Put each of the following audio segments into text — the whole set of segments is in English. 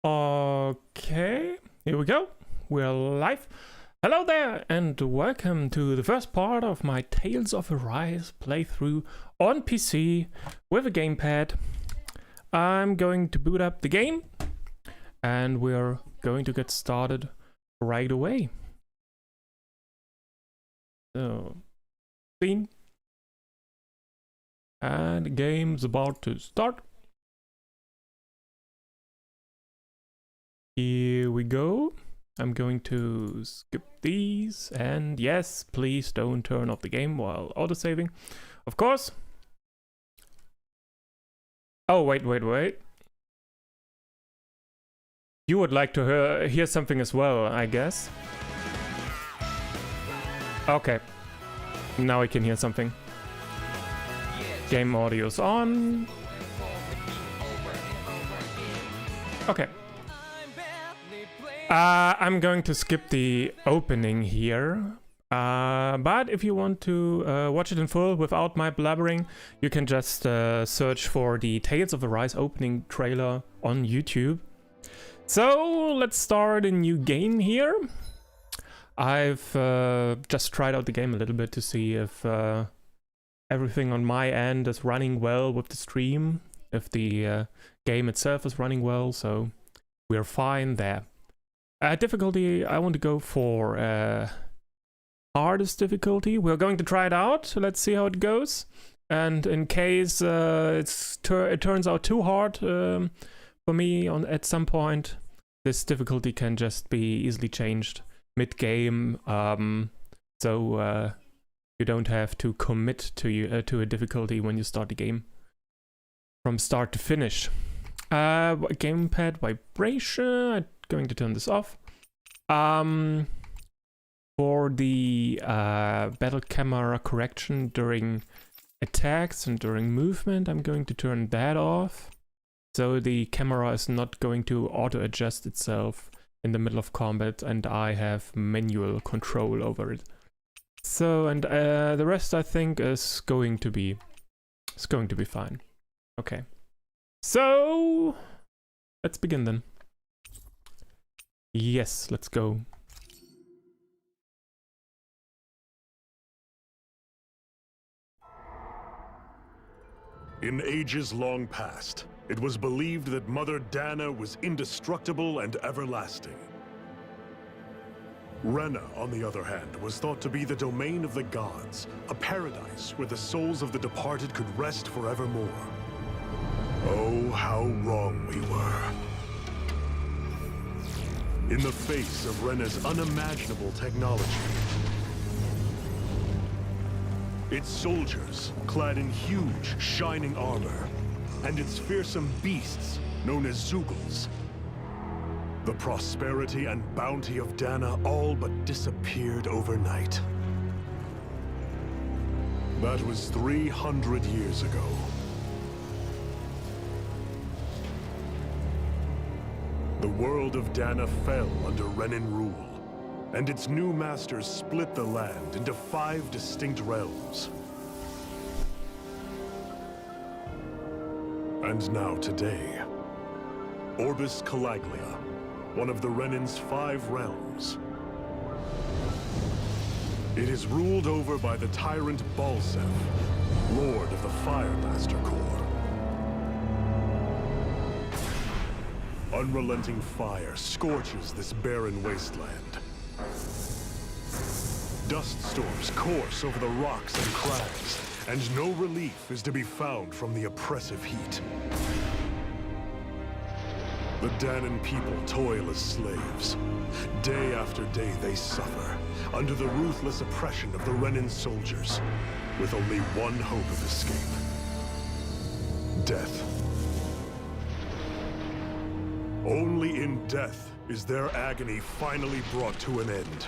Okay, here we go. We're live. Hello there, and welcome to the first part of my Tales of Arise playthrough on PC with a gamepad. I'm going to boot up the game, and we're going to get started right away. So, scene. And the game's about to start. Here we go. I'm going to skip these, and yes, please don't turn off the game while autosaving, of course. Oh, wait. You would like to hear something as well, I guess. Okay, now I can hear something. Game audio's on. Okay. I'm going to skip the opening here, but if you want to watch it in full without my blabbering, you can just search for the Tales of Arise opening trailer on YouTube. So let's start a new game here. I've just tried out the game a little bit to see if everything on my end is running well with the stream, if the game itself is running well, so we're fine there. Difficulty, I want to go for hardest difficulty. We're going to try it out. Let's see how it goes. And in case it turns out too hard for me at some point, this difficulty can just be easily changed mid-game. So you don't have to commit to a difficulty when you start the game from start to finish. Gamepad vibration. I'm going to turn this off. For the battle camera correction during attacks and during movement, I'm going to turn that off. So the camera is not going to auto-adjust itself in the middle of combat, and I have manual control over it. So, and the rest I think is going to be fine. Okay. So let's begin then. Yes, let's go. In ages long past, it was believed that Mother Dana was indestructible and everlasting. Rena, on the other hand, was thought to be the domain of the gods, a paradise where the souls of the departed could rest forevermore. Oh, how wrong we were. In the face of Rena's unimaginable technology, its soldiers, clad in huge, shining armor, and its fearsome beasts, known as Zeugles, the prosperity and bounty of Dana all but disappeared overnight. That was 300 years ago. The world of Dana fell under Renan rule, and its new masters split the land into 5 distinct realms. And now today, Orbis Calaglia, one of the Renan's 5 realms. It is ruled over by the tyrant Balsef, Lord of the Firemaster Corps. Unrelenting fire scorches this barren wasteland. Dust storms course over the rocks and crags, and no relief is to be found from the oppressive heat. The Danan people toil as slaves. Day after day they suffer, under the ruthless oppression of the Renan soldiers, with only one hope of escape: death. Only in death is their agony finally brought to an end.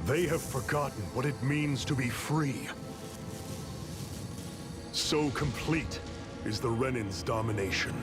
They have forgotten what it means to be free. So complete is the Renan's domination.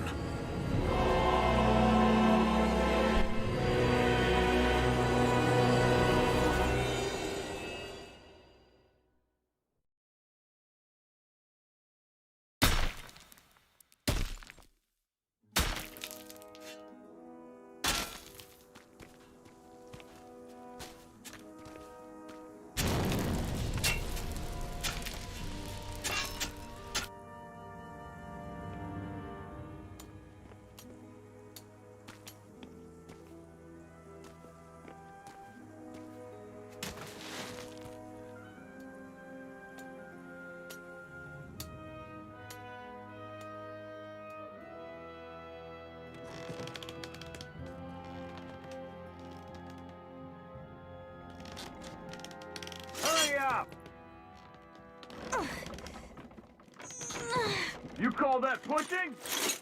You call that pushing?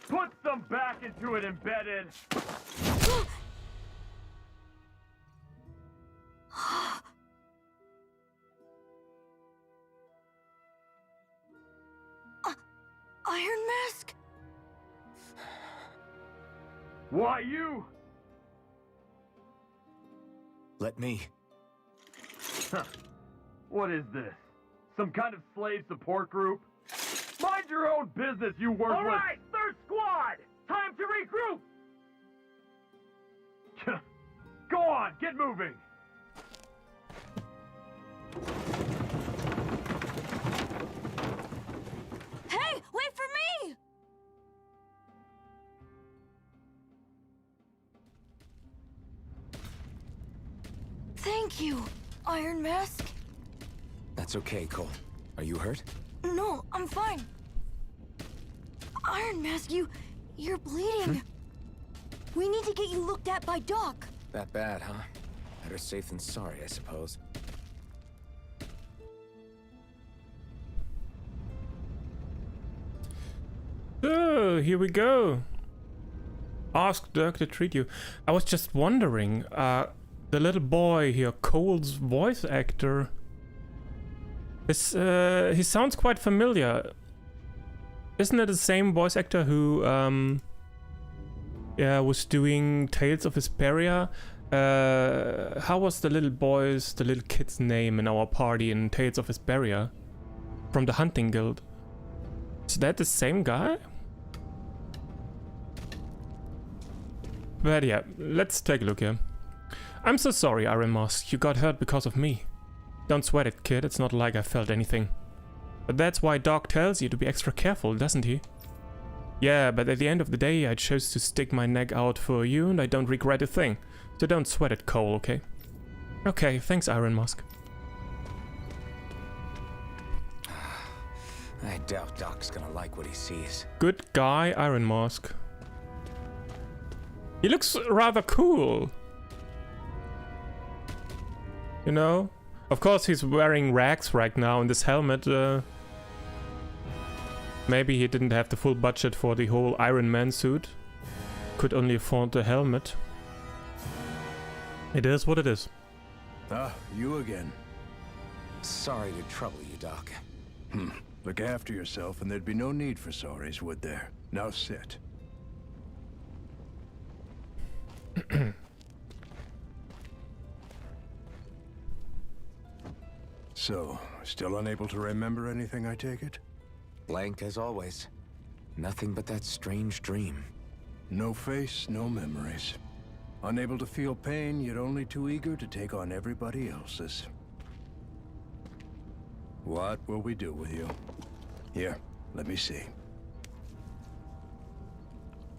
Put some back into it, embedded. Iron Mask? Why you? Let me. Huh. What is this? Some kind of slave support group? Mind your own business, you worthless! Alright, third squad! Time to regroup! Go on, get moving! Hey, wait for me! Thank you, Iron Mask. That's okay, Cole. Are you hurt? No, I'm fine. Iron Mask, you're bleeding. We need to get you looked at by Doc. That bad, huh? Better safe than sorry, I suppose. So, here we go. Ask Dirk to treat you. I was just wondering, the little boy here, Cole's voice actor. He sounds quite familiar. Isn't it the same voice actor who was doing Tales of Vesperia? How was the little kid's name in our party in Tales of Vesperia? From the Hunting Guild. Is that the same guy? But yeah, let's take a look here. I'm so sorry, Iron Mask. You got hurt because of me. Don't sweat it, kid. It's not like I felt anything. But that's why Doc tells you to be extra careful, doesn't he? Yeah, but at the end of the day, I chose to stick my neck out for you, and I don't regret a thing. So don't sweat it, Cole, okay? Okay, thanks, Iron Mask. I doubt Doc's gonna like what he sees. Good guy, Iron Mask. He looks rather cool. You know? Of course he's wearing rags right now in this helmet. Maybe he didn't have the full budget for the whole Iron Man suit. Could only afford the helmet. It is what it is. Ah, you again. Sorry to trouble you, Doc. Look after yourself and there'd be no need for sorries, would there? Now sit. So, still unable to remember anything, I take it? Blank as always. Nothing but that strange dream. No face, no memories. Unable to feel pain, yet only too eager to take on everybody else's. What will we do with you? Here, let me see.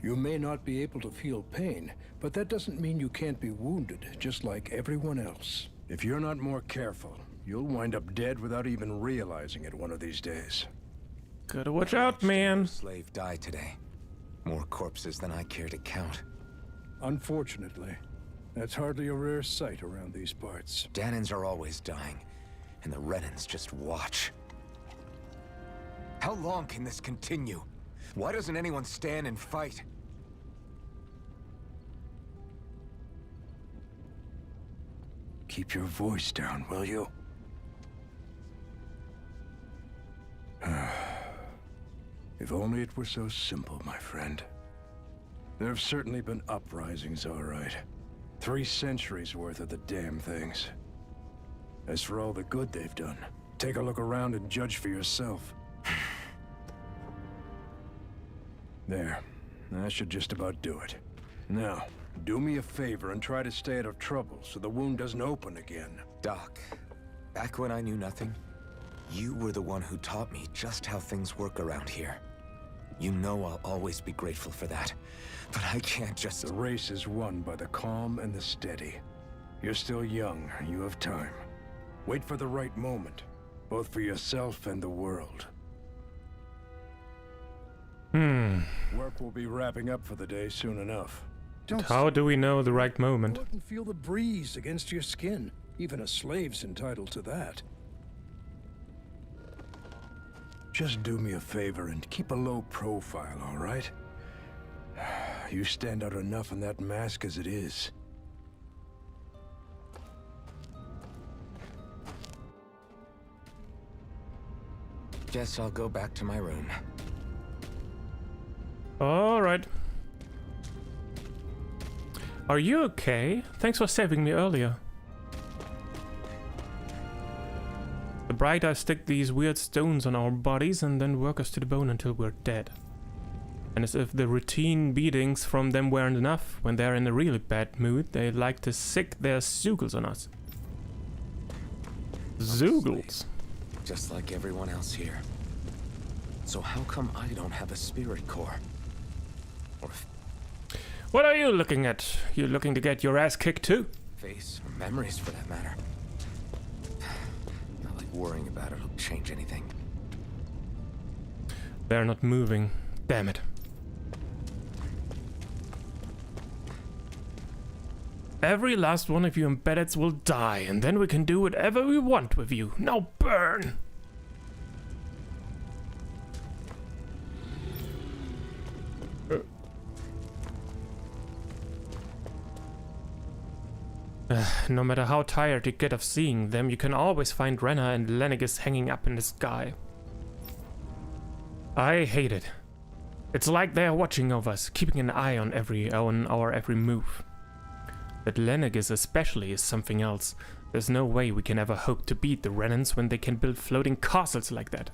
You may not be able to feel pain, but that doesn't mean you can't be wounded, just like everyone else. If you're not more careful, you'll wind up dead without even realizing it one of these days. Gotta watch out, man. Slave died today. More corpses than I care to count. Unfortunately, that's hardly a rare sight around these parts. Danans are always dying, and the Renans just watch. How long can this continue? Why doesn't anyone stand and fight? Keep your voice down, will you? If only it were so simple, my friend. There have certainly been uprisings, all right. 3 centuries worth of the damn things. As for all the good they've done, take a look around and judge for yourself. There. That should just about do it. Now, do me a favor and try to stay out of trouble so the wound doesn't open again. Doc, back when I knew nothing, you were the one who taught me just how things work around here. You know I'll always be grateful for that, but I can't just... The race is won by the calm and the steady. You're still young, you have time. Wait for the right moment, both for yourself and the world. Work will be wrapping up for the day soon enough. How do we know the right moment? Look and feel the breeze against your skin. Even a slave's entitled to that. Just do me a favor and keep a low profile, all right? You stand out enough in that mask as it is. Guess I'll go back to my room. All right. Are you okay? Thanks for saving me earlier. The Bright Eyes stick these weird stones on our bodies and then work us to the bone until we're dead. And as if the routine beatings from them weren't enough, when they're in a really bad mood, they like to sick their Zoogles on us. Zoogles? Just like everyone else here. So how come I don't have a spirit core? Or What are you looking at? You looking to get your ass kicked too? face, or memories for that matter? Not like worrying about it'll change anything. They're not moving. Damn it. Every last one of you embeddeds will die, and then we can do whatever we want with you. Now burn! No matter how tired you get of seeing them, you can always find Renna and Lennigus hanging up in the sky. I hate it. It's like they are watching over us, keeping an eye on our every move. That Lennigus especially is something else. There's no way we can ever hope to beat the Rennans when they can build floating castles like that.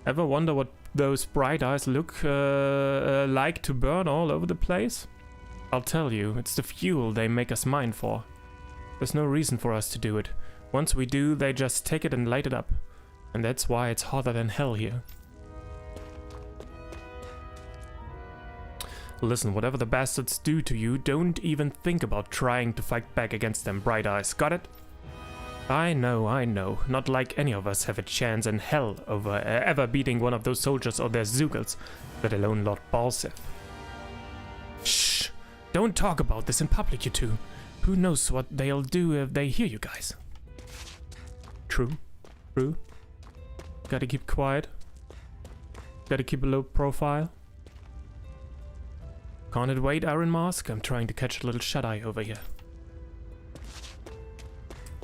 Ever wonder what those bright eyes look like to burn all over the place? I'll tell you, it's the fuel they make us mine for. There's no reason for us to do it. Once we do, they just take it and light it up. And that's why it's hotter than hell here. Listen, whatever the bastards do to you, don't even think about trying to fight back against them, Bright Eyes. Got it? I know. Not like any of us have a chance in hell over ever beating one of those soldiers or their Zoogles, let alone Lord Balseth. Shh! Don't talk about this in public, you two. Who knows what they'll do if they hear you guys? True. Gotta keep quiet. Gotta keep a low profile. Can't it wait, Iron Mask? I'm trying to catch a little shut-eye over here.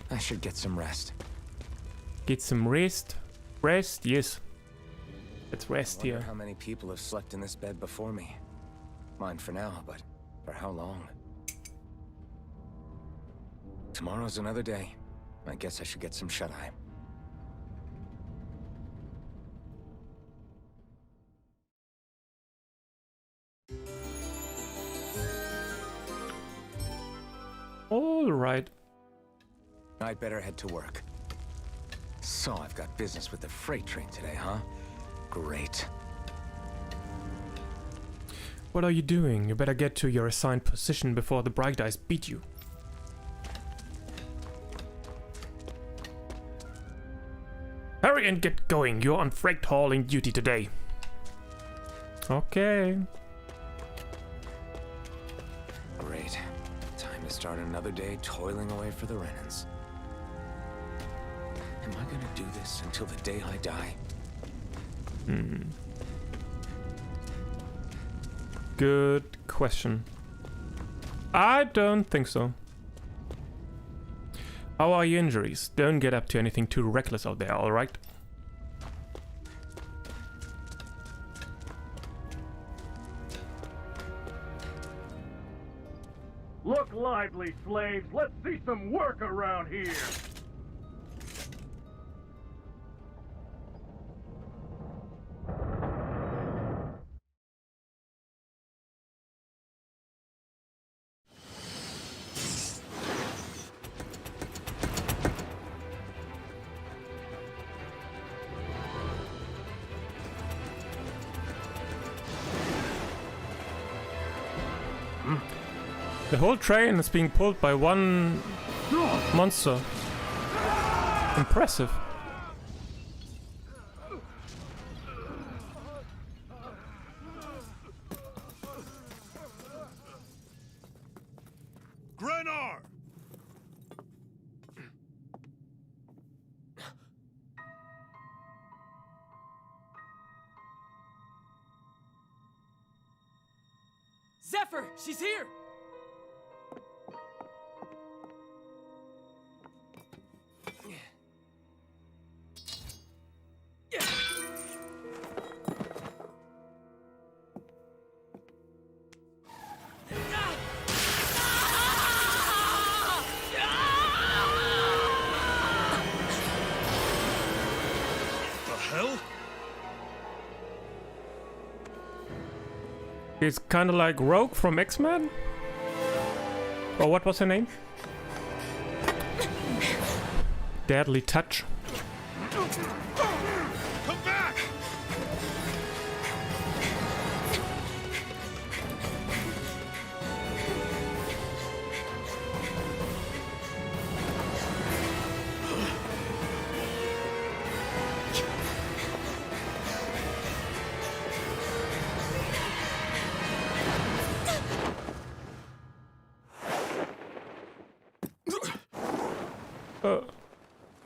I should get some rest. Get some rest? Rest? Yes. Let's rest Wonder here. how many people have slept in this bed before me. Mine for now, but for how long? Tomorrow's another day. I guess I should get some shut-eye. All right. I'd better head to work. So I've got business with the freight train today, huh? Great. What are you doing? You better get to your assigned position before the Bright Eyes beat you. Hurry and get going. You're on freight hauling duty today. Okay. Great. Time to start another day toiling away for the Rennans. Am I gonna do this until the day I die? Good question. I don't think so. How are your injuries? Don't get up to anything too reckless out there, alright? Look lively, slaves. Let's see some work around here. The whole train is being pulled by one monster. Impressive. Grenar! Zephyr! She's here! He's kind of like Rogue from X-Men? Or what was her name? Deadly Touch. Come back!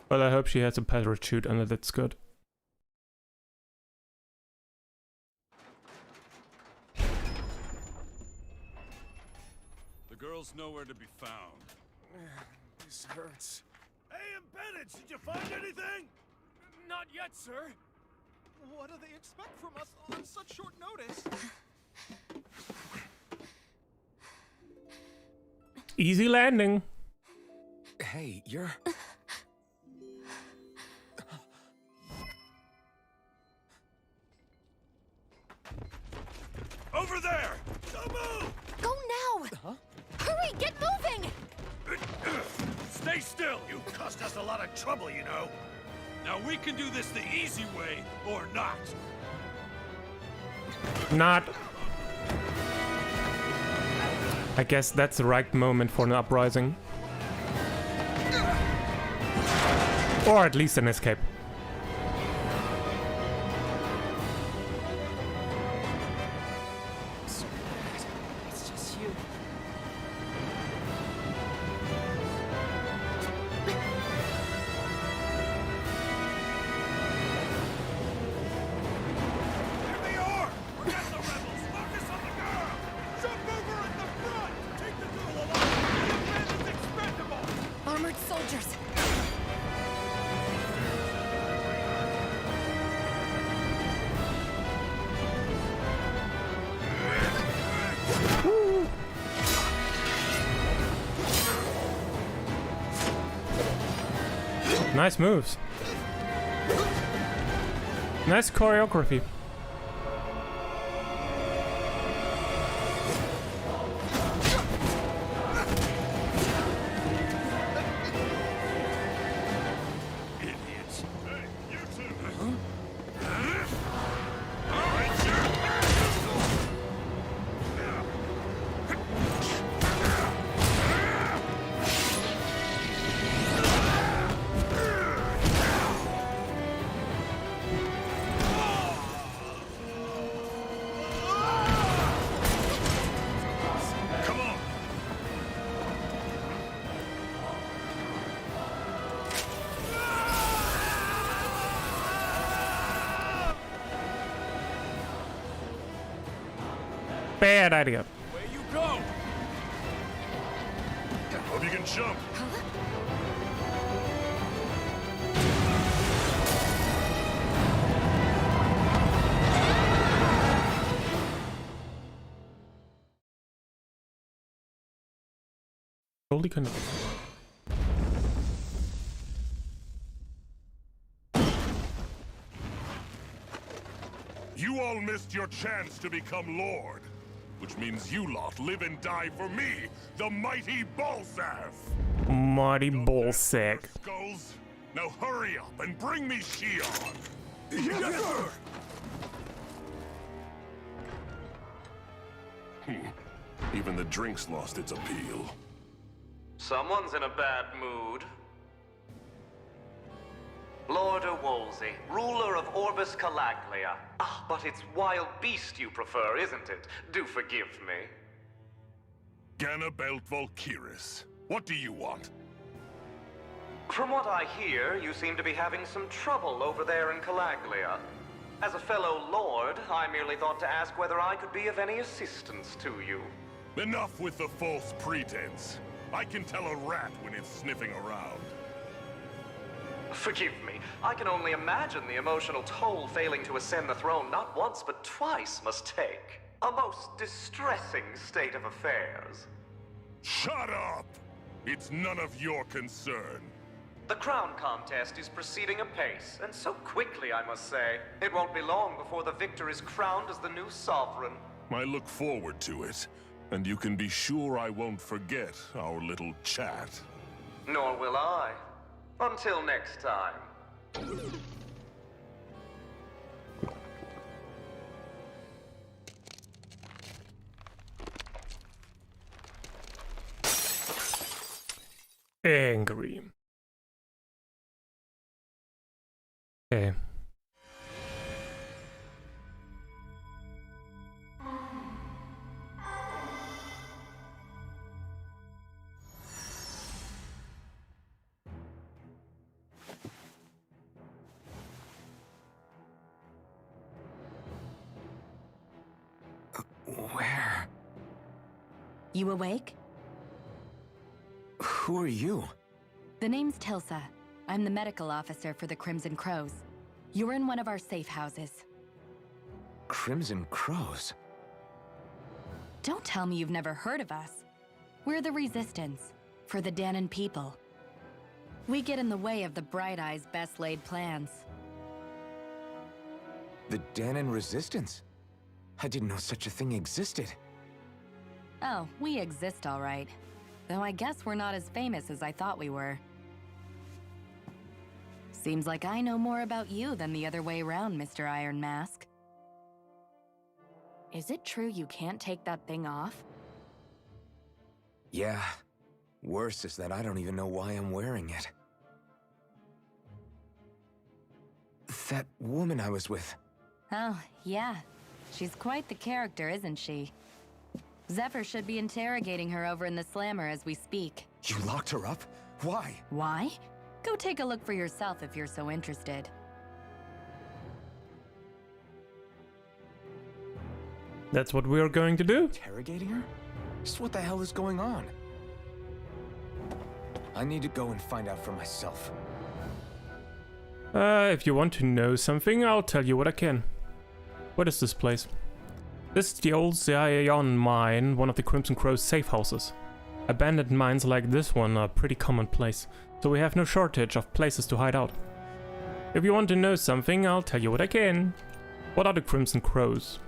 Well, I hope she has a parachute under that skirt. The girl's nowhere to be found. This hurts. Hey, Bennett, did you find anything? Not yet, sir. What do they expect from us on such short notice? Easy landing. Hey, you're... Over there! Don't move! Go now! Huh? Hurry, get moving! Stay still! You caused us a lot of trouble, you know. Now we can do this the easy way, or not. Not. I guess that's the right moment for an uprising. Or at least an escape. So bad. It's just you. Here they are! Forget the rebels! Focus on the girl! Jump over at the front! Take the girl alive! The man is expendable! Armored soldiers! Nice moves. Nice choreography. Idiots! Hey, you two! All right, sure! Come on! Bad idea. Where you go? Hope you can jump! Holy connect. You all missed your chance to become Lord. Which means you lot live and die for me, the mighty Balsath! Mighty ball sack. Skulls, now hurry up and bring me Shion! Yes, sir! Even the drink's lost its appeal. Someone's in a bad mood. Lord Wolsey, ruler of Orbis Calaglia. Ah, but it's wild beast you prefer, isn't it? Do forgive me. Ganabelt Volkiris, what do you want? From what I hear, you seem to be having some trouble over there in Calaglia. As a fellow lord, I merely thought to ask whether I could be of any assistance to you. Enough with the false pretense. I can tell a rat when it's sniffing around. Forgive me, I can only imagine the emotional toll failing to ascend the throne not once but twice must take. A most distressing state of affairs. Shut up! It's none of your concern. The crown contest is proceeding apace, and so quickly, I must say. It won't be long before the victor is crowned as the new sovereign. I look forward to it, and you can be sure I won't forget our little chat. Nor will I. Until next time. Angry. Okay. Where? You awake? Who are you? The name's Tilsa. I'm the medical officer for the Crimson Crows. You're in one of our safe houses. Crimson Crows? Don't tell me you've never heard of us. We're the Resistance, for the Danon people. We get in the way of the Bright Eye's best-laid plans. The Danon Resistance? I didn't know such a thing existed. Oh, we exist all right. Though I guess we're not as famous as I thought we were. Seems like I know more about you than the other way around, Mr. Iron Mask. Is it true you can't take that thing off? Yeah. Worse is that I don't even know why I'm wearing it. That woman I was with. Oh, yeah. She's quite the character, isn't she? Zephyr should be interrogating her over in the Slammer as we speak. You locked her up? Why? Why? Go take a look for yourself if you're so interested. That's what we're going to do. Interrogating her? Just what the hell is going on? I need to go and find out for myself. If you want to know something, I'll tell you what I can. What is this place? This is the old Zion mine, one of the Crimson Crow's safe houses. Abandoned mines like this one are pretty commonplace, so we have no shortage of places to hide out. If you want to know something, I'll tell you what I can. What are the Crimson Crows?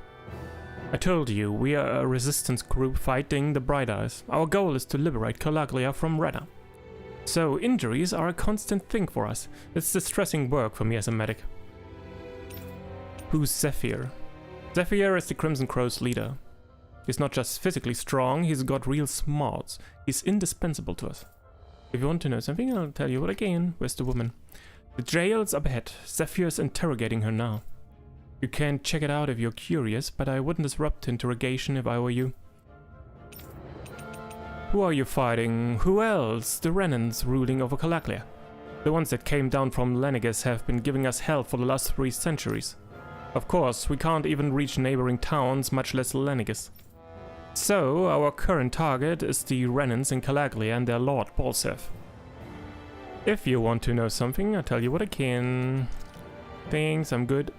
I told you, we are a resistance group fighting the Bright Eyes. Our goal is to liberate Calaglia from Reda. So, injuries are a constant thing for us. It's distressing work for me as a medic. Who's Zephyr? Zephyr is the Crimson Crow's leader. He's not just physically strong, he's got real smarts. He's indispensable to us. If you want to know something, I'll tell you what again. Where's the woman? The jail's up ahead. Zephyr's interrogating her now. You can check it out if you're curious, but I wouldn't disrupt interrogation if I were you. Who are you fighting? Who else? The Renans ruling over Calaglia. The ones that came down from Lenegis have been giving us hell for the last 3 centuries. Of course, we can't even reach neighboring towns, much less Lenegis. So, our current target is the Renans in Calaglia and their lord, Balsev. If you want to know something, I'll tell you what I can. Thanks, I'm good.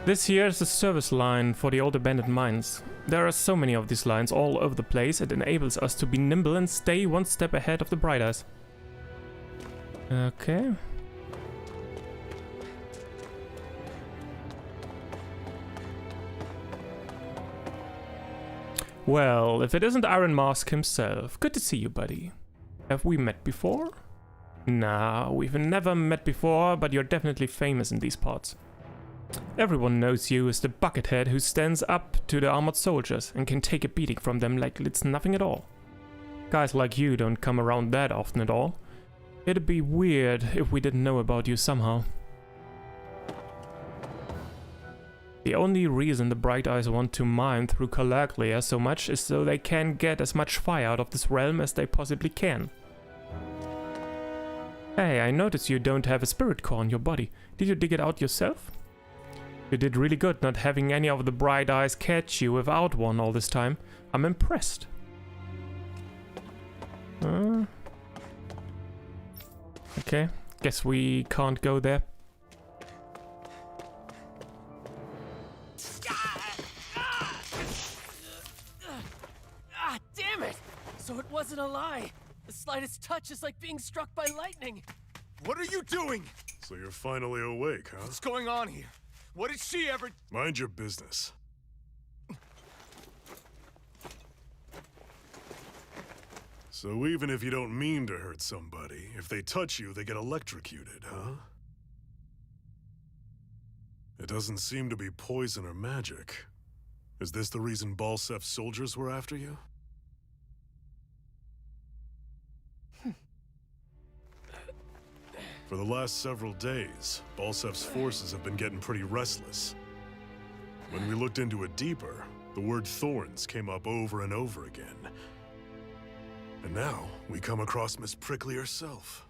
This here is the service line for the old abandoned mines. There are so many of these lines all over the place, it enables us to be nimble and stay one step ahead of the Bright Eyes. Okay. Well, if it isn't Iron Mask himself, good to see you, buddy. Have we met before? Nah, we've never met before, but you're definitely famous in these parts. Everyone knows you as the buckethead who stands up to the armored soldiers and can take a beating from them like it's nothing at all. Guys like you don't come around that often at all. It'd be weird if we didn't know about you somehow. The only reason the Bright Eyes want to mine through Calaglia so much is so they can get as much fire out of this realm as they possibly can. Hey, I noticed you don't have a spirit core on your body. Did you dig it out yourself? You did really good not having any of the bright eyes catch you without one all this time. I'm impressed. Okay, guess we can't go there. Damn it! So it wasn't a lie. The slightest touch is like being struck by lightning. What are you doing? So you're finally awake, huh? What's going on here? What did she ever... Mind your business. So even if you don't mean to hurt somebody, if they touch you, they get electrocuted, huh? It doesn't seem to be poison or magic. Is this the reason Balsef's soldiers were after you? For the last several days, Balsef's forces have been getting pretty restless. When we looked into it deeper, the word thorns came up over and over again. And now, we come across Miss Prickly herself.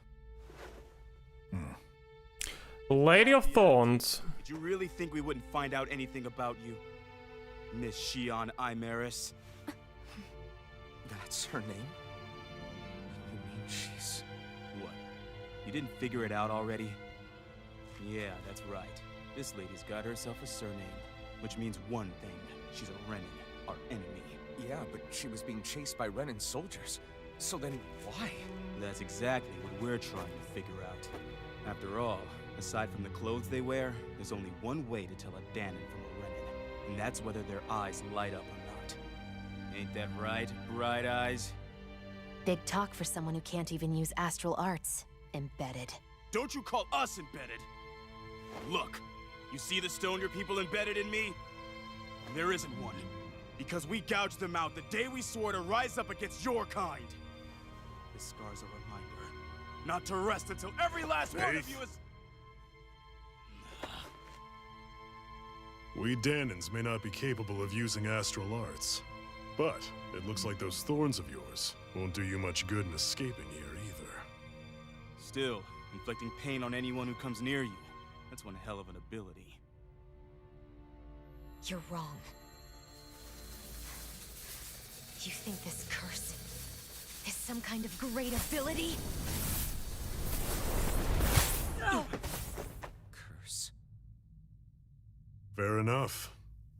Lady of Thorns. Did you really think we wouldn't find out anything about you? Miss Shion Imaris? That's her name? You mean she's... What? You didn't figure it out already? Yeah, that's right. This lady's got herself a surname, which means one thing. She's a Renin, our enemy. Yeah, but she was being chased by Renin soldiers. So then, why? That's exactly what we're trying to figure out. After all, aside from the clothes they wear, there's only one way to tell a Danon from a Renin, and that's whether their eyes light up or not. Ain't that right, Bright Eyes? Big talk for someone who can't even use astral arts. Embedded. Don't you call us embedded! Look, you see the stone your people embedded in me? There isn't one. Because we gouged them out the day we swore to rise up against your kind. This scar's a reminder, not to rest until every last one of you is... We Danons may not be capable of using astral arts, but it looks like those thorns of yours won't do you much good in escaping here either. Still, inflicting pain on anyone who comes near you, that's one hell of an ability. You're wrong. You think this curse is some kind of great ability? No! Curse. Fair enough.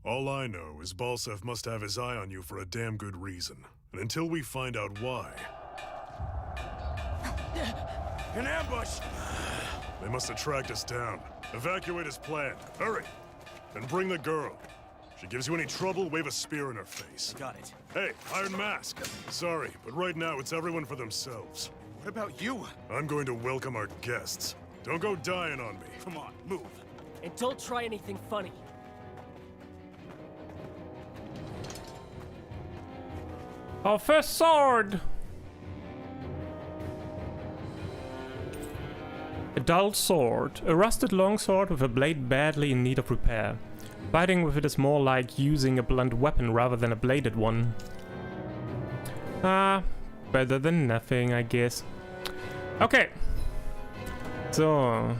All I know is Balsef must have his eye on you for a damn good reason. And until we find out why... An ambush! They must have tracked us down. Evacuate as planned. Hurry! And bring the girl. If she gives you any trouble, wave a spear in her face. Got it. Hey, Iron Mask. Sorry, but right now it's everyone for themselves. What about you? I'm going to welcome our guests. Don't go dying on me. Come on, move. And don't try anything funny. Our first sword! A dull sword. A rusted longsword with a blade badly in need of repair. Fighting with it is more like using a blunt weapon rather than a bladed one. Better than nothing, I guess. Okay. So,